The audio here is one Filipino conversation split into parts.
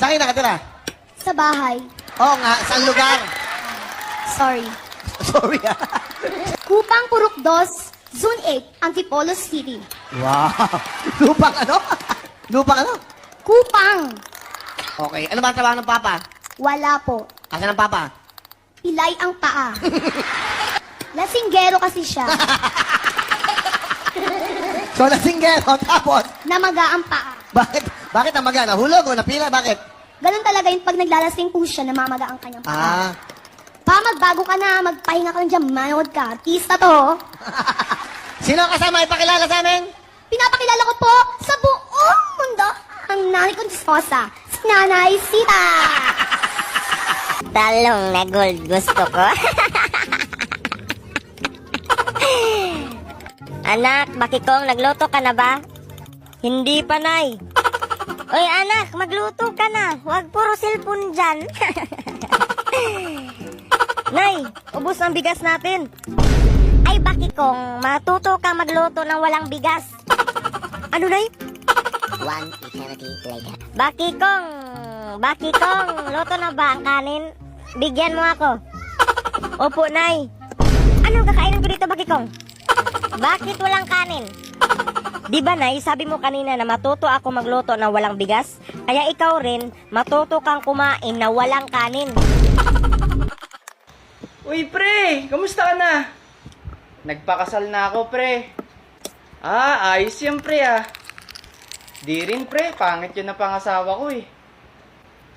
Saan kayo nakatira? Sa bahay. Oo nga, saan lugar? Sorry. Sorry ah. Kupang Purok 2, Zone 8, Antipolo City. Wow. Lupang ano? Lupang ano? Kupang. Okay. Ano ba ang trabaho ng papa? Wala po. Asan ang papa? Pilay ang paa. Lasinggero kasi siya. So, lasinggero, tapos, Namaga ang paa. bakit namaga? Nahulog o napila? Bakit? Ganun talaga yung pag naglalasing po siya, namamaga ang kanyang Ah. paa. Pa, magbago ka na, magpahinga ka lang dyan, manood ka. Artista to. Sino ang kasama? Ipakilala sa amin? Pinapakilala ko po sa buong mundo ang nanay kong disposa, si Nanay Sita. Talong na gold gusto ko. Anak, bakikong, nagluto ka na ba? Hindi pa, Nay. Oy, anak, magluto ka na. Huwag puro cellphone dyan. Nay, ubos ang bigas natin. Ay, bakikong, matuto ka magluto ng walang bigas. Ano, Nay? One eternity later. Bakikong, luto na ba ang kanin? Bigyan mo ako. Opo, Nay. Anong kakainin ko dito, Bakikong? Bakit walang kanin? Di ba, Nay, sabi mo kanina na matuto ako magluto na walang bigas? Kaya ikaw rin, matuto kang kumain na walang kanin. Uy, pre! Kamusta ka na? Nagpakasal na ako, pre. Ayos yan, pre, Di rin, pre. Pangit yun na pangasawa ko, eh.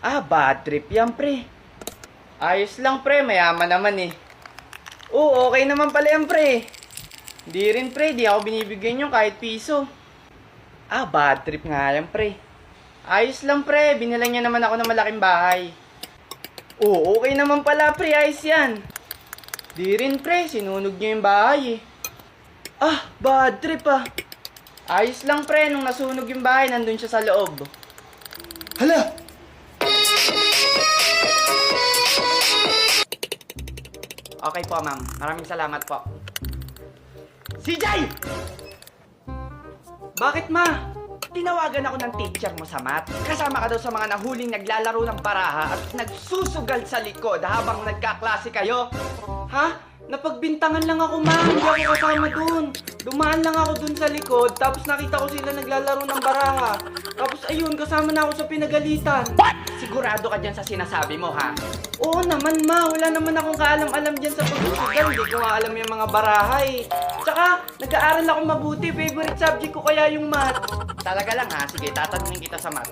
Bad trip yan, pre. Ayos lang, pre. Mayaman naman, eh. Oo, okay naman pala yan, pre. Di rin, pre. Di ako binibigyan yung kahit piso. Bad trip nga yan, pre. Ayos lang, pre. Binilang niya naman ako ng malaking bahay. Oo, okay naman pala, pre. Ayos yan. Di rin, pre. Sinunog niya yung bahay, eh. Bad trip, Ayos lang, pre. Nung nasunog yung bahay, nandun siya sa loob. Hala! Okay po, ma'am. Maraming salamat po. CJ! Bakit, ma? Tinawagan ako ng teacher mo sa math. Kasama ka daw sa mga nahuling naglalaro ng baraha at nagsusugal sa likod habang nagkaklase kayo. Ha? Napagbintangan lang ako, ma. Hindi ako kasama dun. Dumaan lang ako dun sa likod, tapos nakita ko sila naglalaro ng baraha. Tapos ayun, kasama na ako sa pinagalitan. What? Sigurado ka dyan sa sinasabi mo, ha? Oo naman, ma. Wala naman akong kaalam-alam dyan sa pagsusugal. Hindi ko nga alam yung mga baraha, eh. Tsaka, nag-aaral ako mabuti. Favorite subject ko kaya yung math. Talaga lang, ha? Sige, tatanungin kita sa math.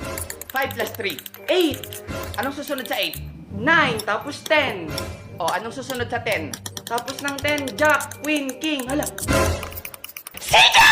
5 plus 3. 8. Anong susunod sa 8? 9. Tapos 10. O, anong susunod sa 10? Tapos ng 10, Jack, Queen, King. Hala. Sige!